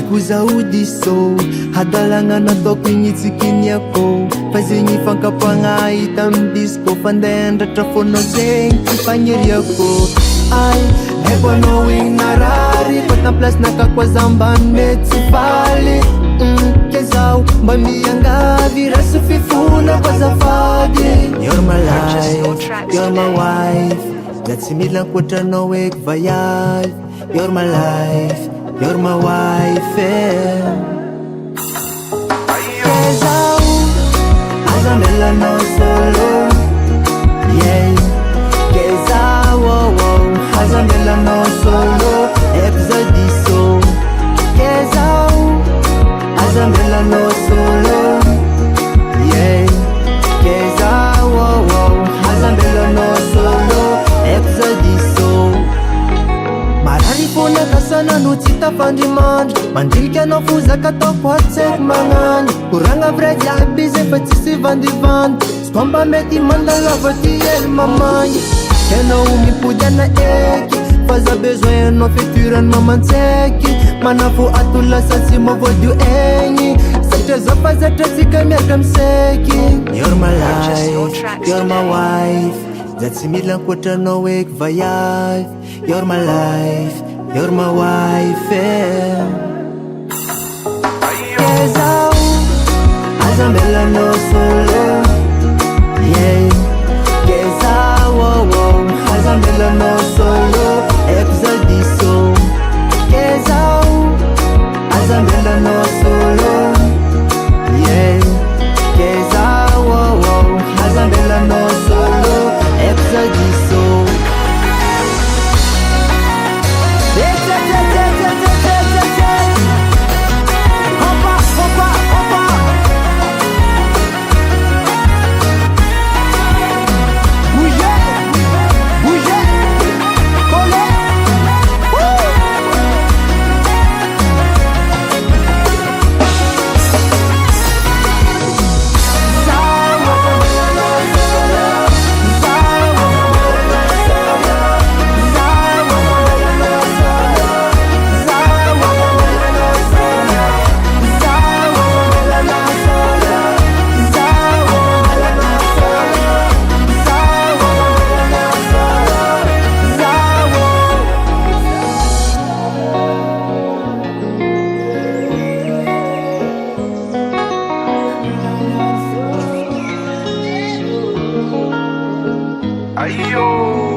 siku za DISO hadalanga na toko ignitsikiny ako fa zegny fankapagna hita disco fandendra trafono zegny tifagniriako ay ebo igny narary kota place nakakwazambany mety faly kezao mba miangavy raso fifona kwazafady. You're my life, you're my wife, that's mila kotrano ek vayal. You're my life, you're my wife, kezao azamela no solo, yeah. Kezao azamela no solo, DISO. Kezao azamela no solo, yeah. Kezao azamela no solo, DISO. Marary fona kasana no tsy tafandrimandry mandrilika anao fozaka ataoko hatseky magnany koragna vrai jiaby izy efa tsisy vandivandy sy toa mba mety mandalava ty ely mamagny ianao mipodiana eky fa za besoin anao feturany mamantsaiky manafo atolasa tsy mavoadio egny satria za fa zatratsika miaraka miseky. You're my life, you're my wife, za tsy mila ankoatranao eky vayavy. You're my life, you're my wife, kezao azamela no solo, yeah. Kezao azamela no solo, DISO. Kezao azamela no solo, yeah. Kezao azamela no solo, DISO. Ayo.